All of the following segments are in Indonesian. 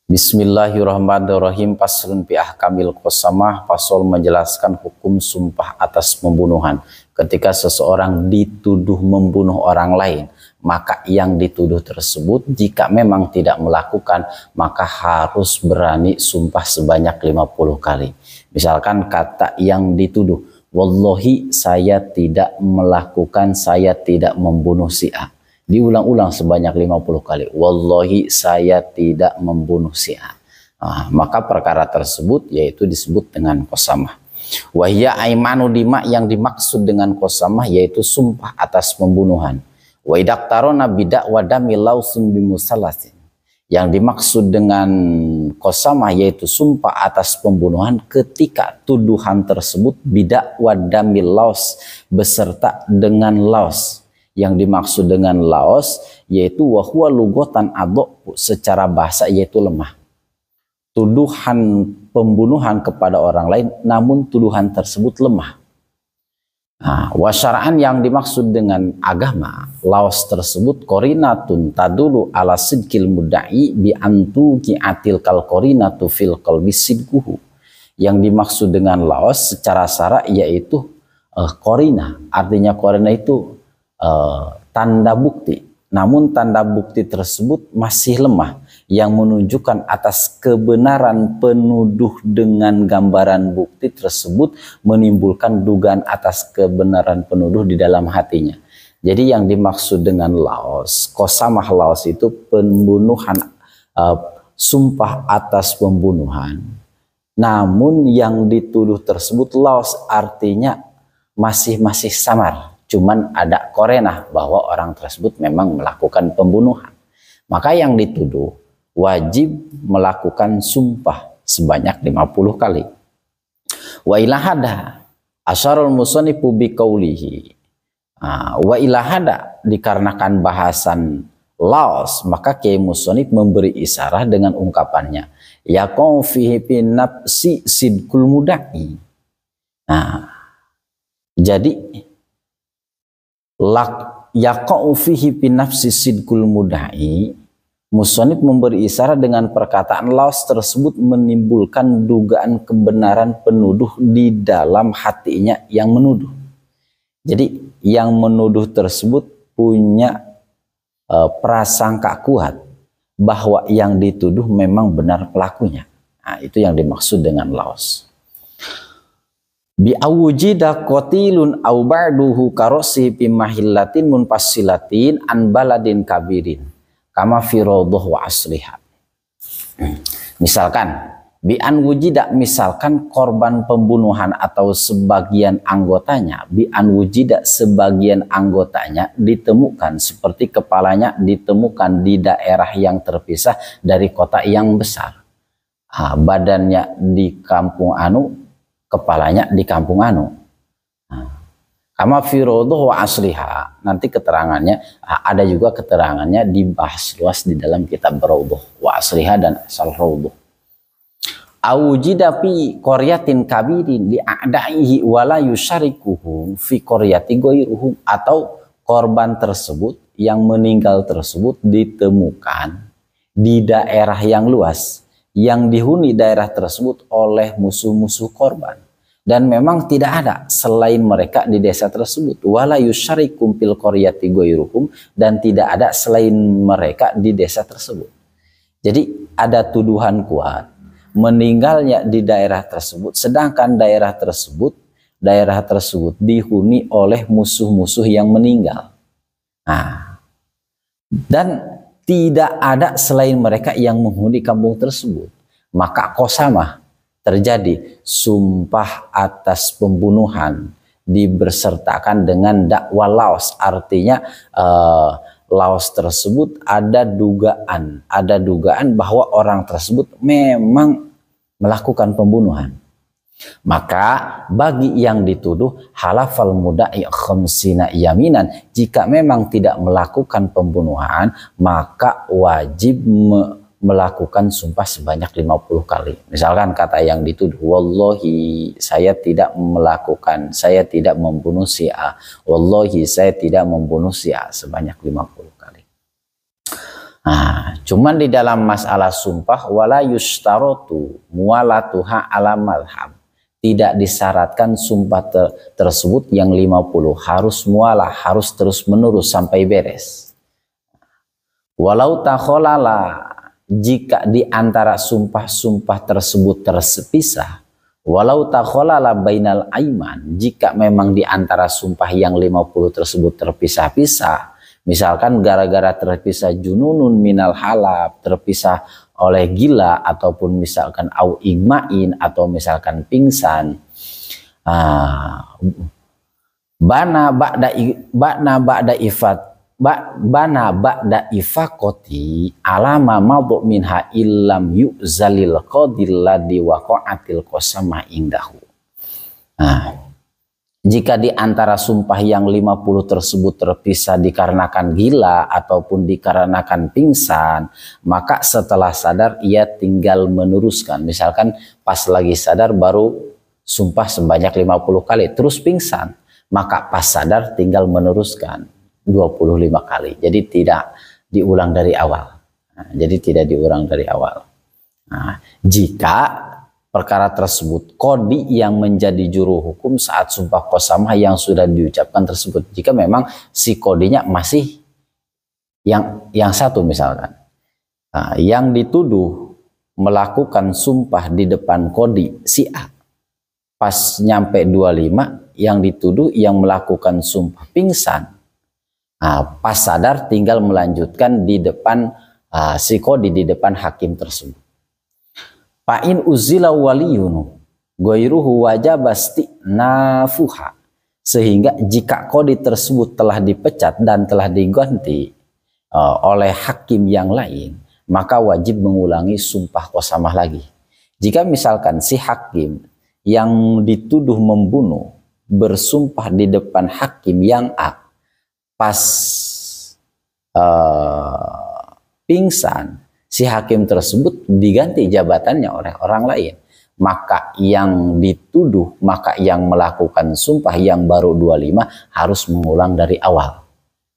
Bismillahirrahmanirrahim. Faslun fi ahkamil qasamah. Fasal menjelaskan hukum sumpah atas pembunuhan. Ketika seseorang dituduh membunuh orang lain, maka yang dituduh tersebut jika memang tidak melakukan, maka harus berani sumpah sebanyak 50 kali. Misalkan kata yang dituduh, wallahi saya tidak melakukan, saya tidak membunuh si A. Diulang-ulang sebanyak 50 kali. Wallahi saya tidak membunuh si A. Maka perkara tersebut yaitu disebut dengan qasamah. Wahya aimanu dima, yang dimaksud dengan qasamah yaitu sumpah atas pembunuhan. Wa idaktarona bidak wadami lausun bimusalasin. Yang dimaksud dengan qasamah yaitu sumpah atas pembunuhan ketika tuduhan tersebut bidak wadami laus beserta dengan laos. Yang dimaksud dengan laos yaitu wahwa lugotan adok, secara bahasa yaitu lemah. Tuduhan pembunuhan kepada orang lain namun tuduhan tersebut lemah. Wasyara'an, yang dimaksud dengan agama laos tersebut korinatun tadulu ala sidqil mudda'i bi antuki atil kal korinatu fil qalbi sidquhu. Yang dimaksud dengan laos secara syara yaitu korina. Artinya korina itu tanda bukti, namun tanda bukti tersebut masih lemah yang menunjukkan atas kebenaran penuduh. Dengan gambaran bukti tersebut menimbulkan dugaan atas kebenaran penuduh di dalam hatinya. Jadi yang dimaksud dengan laos, qasamah laos itu pembunuhan, sumpah atas pembunuhan, namun yang dituduh tersebut laos, artinya masih samar. Cuman ada korenah bahwa orang tersebut memang melakukan pembunuhan. Maka yang dituduh wajib melakukan sumpah sebanyak 50 kali. Wa ilahada asyarul musanifu biqaulihi. Wa ilahada, dikarenakan bahasan laos, maka Kiai Musonif memberi isyarah dengan ungkapannya yaqau fihi bin nafsi sidqul mudda'i. Jadi yaqa'u fihi bi nafsi sidqul mudda'i, musannif memberi isyarat dengan perkataan laos tersebut menimbulkan dugaan kebenaran penuduh di dalam hatinya yang menuduh. Jadi yang menuduh tersebut punya prasangka kuat bahwa yang dituduh memang benar pelakunya. Itu yang dimaksud dengan laos. Bi awujida qatilun aw ba'duhu karosi bi mahillatin munfasilatin an baladin kabirin kama fi rawdah wa asliha. Misalkan bi an wujida, misalkan korban pembunuhan atau sebagian anggotanya, bi an wujida, sebagian anggotanya ditemukan seperti kepalanya ditemukan di daerah yang terpisah dari kota yang besar. Badannya di kampung anu, kepalanya di kampung anu. Kama fi rawdah wa asliha, nanti keterangannya ada juga keterangannya dibahas luas di dalam kitab Rawdah wa asliha dan asal Rawdah. Awujida fi qaryatin kabirin li a'da'ihi wa la yusyarikuhum fi qaryati ghairuhum, atau korban tersebut yang meninggal tersebut ditemukan di daerah yang luas yang dihuni daerah tersebut oleh musuh-musuh korban, dan memang tidak ada selain mereka di desa tersebut. Wala yusyarikum fil qaryati ghairuhum, dan tidak ada selain mereka di desa tersebut. Jadi ada tuduhan kuat meninggalnya di daerah tersebut, sedangkan daerah tersebut dihuni oleh musuh-musuh yang meninggal. Dan tidak ada selain mereka yang menghuni kampung tersebut, maka qasamah terjadi, sumpah atas pembunuhan dibersertakan dengan dakwa laos. Artinya laos tersebut ada dugaan bahwa orang tersebut memang melakukan pembunuhan. Maka bagi yang dituduh halafal mudda'i khamsina yaminan, jika memang tidak melakukan pembunuhan maka wajib melakukan sumpah sebanyak 50 kali. Misalkan kata yang dituduh, wallahi saya tidak melakukan, saya tidak membunuh si A, wallahi saya tidak membunuh si A, sebanyak 50 kali. Nah, cuman di dalam masalah sumpah wala yustarotu mualatuha ala madhab. Tidak disyaratkan sumpah tersebut yang 50 harus mualah, harus terus menerus sampai beres. Walau takholala, jika di antara sumpah-sumpah tersebut terpisah, walau takholala bainal aiman, jika memang di antara sumpah yang 50 tersebut terpisah-pisah, misalkan gara-gara terpisah jununun minal halab, terpisah oleh gila, ataupun misalkan au igmain, atau misalkan pingsan, bana ba'da ifakoti alama mabuk minha illam yu'zalil qadil ladhi waqa'atil qasama indahu. Jika di antara sumpah yang 50 tersebut terpisah dikarenakan gila ataupun dikarenakan pingsan, maka setelah sadar ia tinggal meneruskan. Misalkan pas lagi sadar baru sumpah sebanyak 50 kali, terus pingsan, maka pas sadar tinggal meneruskan 25 kali. Jadi tidak diulang dari awal. Jika perkara tersebut kodi yang menjadi juru hukum saat sumpah qasamah yang sudah diucapkan tersebut, jika memang si kodinya masih yang satu, misalkan yang dituduh melakukan sumpah di depan kodi si A, pas nyampe 25 yang dituduh yang melakukan sumpah pingsan, pas sadar tinggal melanjutkan di depan si kodi, di depan hakim tersebut. Fa'in uzila waliyunu goiruhu wajabasti nafuha, sehingga jika kodi tersebut telah dipecat dan telah diganti oleh hakim yang lain, maka wajib mengulangi sumpah qasamah lagi. Jika misalkan si hakim yang dituduh membunuh bersumpah di depan hakim yang A, pas pingsan, si hakim tersebut diganti jabatannya oleh orang lain, maka yang dituduh, maka yang melakukan sumpah yang baru 25 harus mengulang dari awal.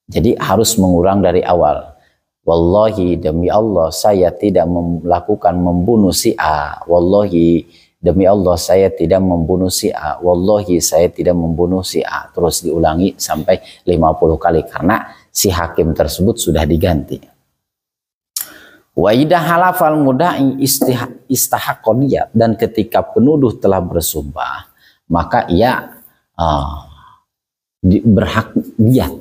Jadi harus mengulang dari awal. Wallahi, demi Allah saya tidak melakukan membunuh si A. Wallahi, demi Allah saya tidak membunuh si A. Wallahi, saya tidak membunuh si A. Terus diulangi sampai 50 kali karena si hakim tersebut sudah diganti. Wa idha halafal mudda'i istahaqqodiyah, dan ketika penuduh telah bersumpah maka ia berhak diyat.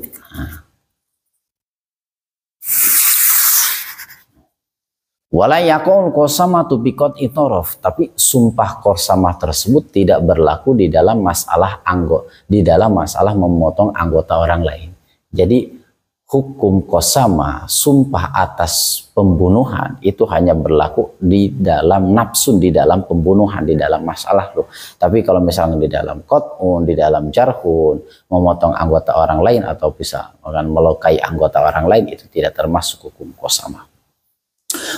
Wala yakun qasamatu biqat'i taraf, tapi sumpah qasamah tersebut tidak berlaku di dalam masalah memotong anggota orang lain. Jadi hukum qasamah, sumpah atas pembunuhan, itu hanya berlaku di dalam nafsun, di dalam pembunuhan, di dalam masalah loh. Tapi kalau misalnya di dalam qat'un, di dalam jarhun, memotong anggota orang lain atau bisa melukai anggota orang lain, itu tidak termasuk hukum qasamah.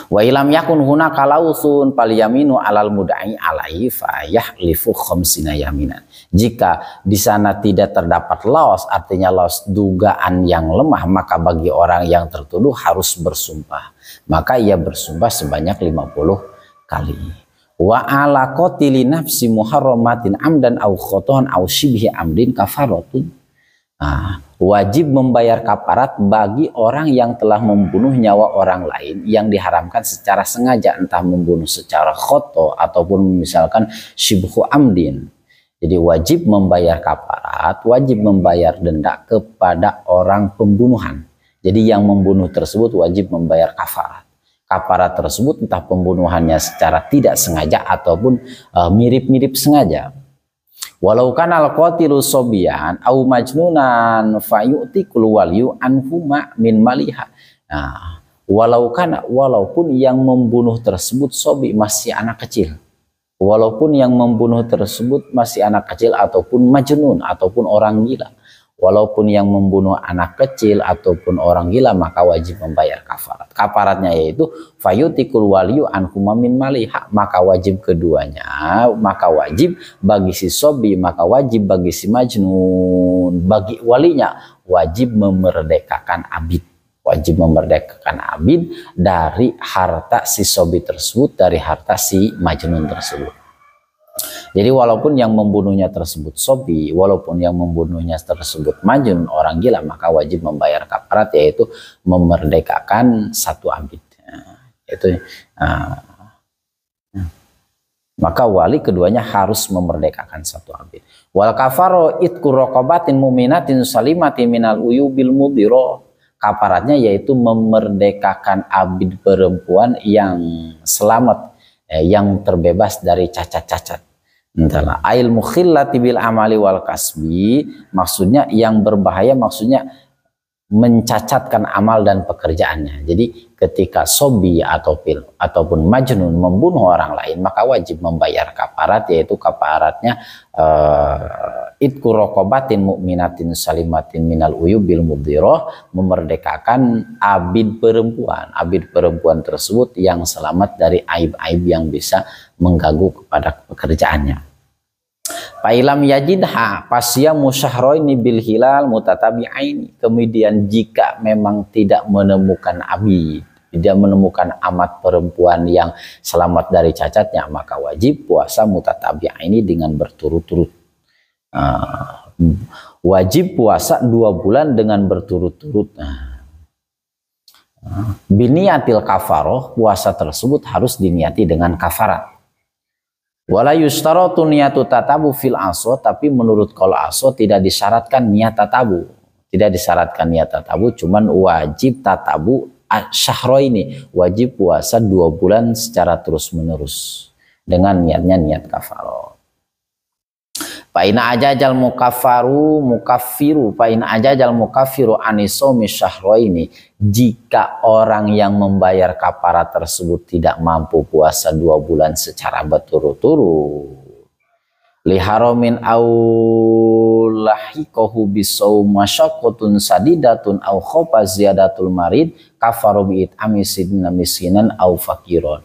Wa ilam yakun hunaka lausun fal yaminu alal mudda'i alaihi fa yahlifu khamsina yaminan. Jika di sana tidak terdapat laos, artinya laos dugaan yang lemah, maka bagi orang yang tertuduh harus bersumpah. Maka ia bersumpah sebanyak 50 kali. Wa ala qatili nafsi muharramatin amdan au khoton au shibhi amdin kafaratun. Wajib membayar kafarat bagi orang yang telah membunuh nyawa orang lain yang diharamkan secara sengaja, entah membunuh secara khoto ataupun misalkan shibhu amdin. Jadi wajib membayar kafarat, wajib membayar denda kepada orang pembunuhan. Jadi yang membunuh tersebut wajib membayar kafarat. Kafarat tersebut entah pembunuhannya secara tidak sengaja ataupun mirip-mirip sengaja. Walau kanal qatilu sobian au majnunan fayu'ti kul waliyu anhuma min maliha. Walaupun yang membunuh tersebut sobi, masih anak kecil. Walaupun yang membunuh tersebut masih anak kecil ataupun majnun ataupun orang gila. Walaupun yang membunuh anak kecil ataupun orang gila, maka wajib membayar kafarat. Kafaratnya yaitu fayutikul waliyu anhuma min maliha, maka wajib keduanya, maka wajib bagi si sobi, maka wajib bagi si majnun, bagi walinya wajib memerdekakan abid. wajib memerdekakan abid dari harta si sobi tersebut, dari harta si majnun tersebut. Jadi walaupun yang membunuhnya tersebut sobi, walaupun yang membunuhnya tersebut majnun, orang gila, maka wajib membayar kafarat, yaitu memerdekakan satu abid. Maka wali keduanya harus memerdekakan satu abid. Wal kafaro itqu raqabatin mu'minatin salimatin minal uyubil mudhira. Kafaratnya yaitu memerdekakan abid perempuan yang selamat, yang terbebas dari cacat-cacat. Entahlah, ail mukhillati bil amali wal kasbi, maksudnya yang berbahaya, maksudnya mencacatkan amal dan pekerjaannya. Jadi ketika sobi ataupun majnun membunuh orang lain, maka wajib membayar kafarat, yaitu kafaratnya itqu raqabatin mu'minatin salimatin minal uyubil mudhirah, memerdekakan abid perempuan tersebut yang selamat dari aib-aib yang bisa mengganggu kepada pekerjaannya. Fa'ilam yajidha fasyamu syahraini bil hilal mutatabi'aini. Kemudian jika memang tidak menemukan abid, tidak menemukan amat perempuan yang selamat dari cacatnya, maka wajib puasa mutatabi'aini dengan berturut-turut. Wajib puasa 2 bulan dengan berturut-turut. Biniatil kafaroh, puasa tersebut harus diniati dengan kafarat. Wala yustaratu niyatu tatabu fil aso, tapi menurut qaul aso tidak disyaratkan niat tatabu. Tidak disyaratkan niat tatabu, cuman wajib tatabu syahraini, wajib puasa 2 bulan secara terus-menerus dengan niatnya niat kafaroh. Fa in ajajal mukaffiru fa in ajajal mukaffiru anisomi syahraini, jika orang yang membayar kafarat tersebut tidak mampu puasa 2 bulan secara berturut-turut, liharamin au lahiqahu bisawm masyaqqatun sadidatun au khofa ziyadatul marid kafaru bi it'ami miskinan au faqiron.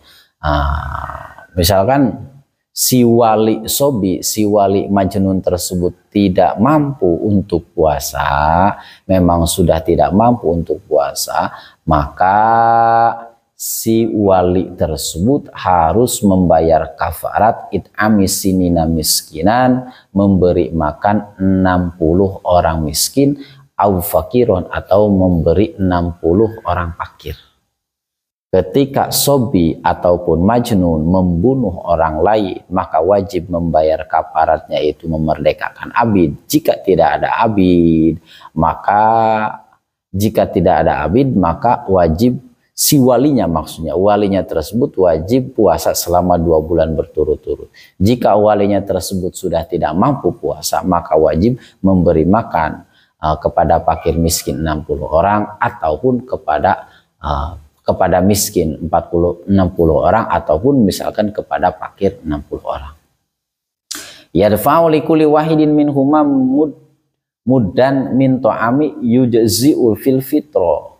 Misalkan si wali sobi, si wali majnun tersebut tidak mampu untuk puasa, memang sudah tidak mampu untuk puasa, maka si wali tersebut harus membayar kafarat it'ami sinina miskinan, memberi makan 60 orang miskin, au fakiron, atau memberi 60 orang fakir. Ketika sobi ataupun majnun membunuh orang lain, maka wajib membayar kafaratnya, yaitu memerdekakan abid. Jika tidak ada abid, maka wajib si walinya, maksudnya walinya tersebut wajib puasa selama 2 bulan berturut-turut. Jika walinya tersebut sudah tidak mampu puasa, maka wajib memberi makan kepada fakir miskin 60 orang, ataupun kepada miskin 60 orang, ataupun misalkan kepada fakir 60 orang. Yadfa'u likulli wahidin minhuma muddan min ta'ami yujzi'u fil fitro.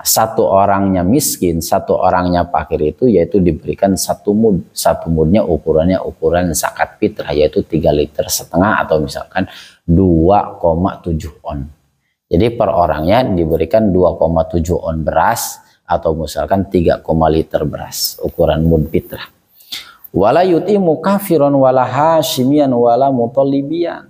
Satu orangnya miskin, satu orangnya fakir itu yaitu diberikan 1 mud. 1 mudnya ukurannya ukuran zakat fitrah, yaitu 3,5 liter atau misalkan 2,7 on. Jadi per orangnya diberikan 2,7 on beras, atau misalkan 3, liter beras, ukuran mud fitrah. Wala yutimu kafiron wala hashimian wala mutalibian.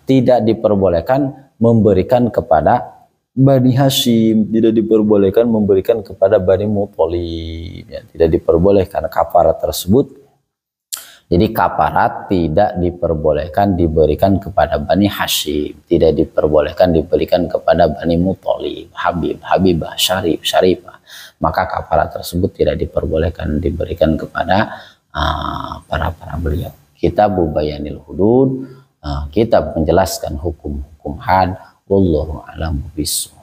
Tidak diperbolehkan memberikan kepada Bani Hashim, tidak diperbolehkan memberikan kepada Bani Muthalib, ya, tidak diperbolehkan kafarat tersebut. Jadi kafarat tidak diperbolehkan diberikan kepada Bani Hashim, tidak diperbolehkan diberikan kepada Bani Muthalib, Habibah, Syarifah. Maka kafarat tersebut tidak diperbolehkan diberikan kepada para beliau. Kitab Bayanil Hudud, kitab menjelaskan hukum-hukum had. Wallahu a'lam bishawab.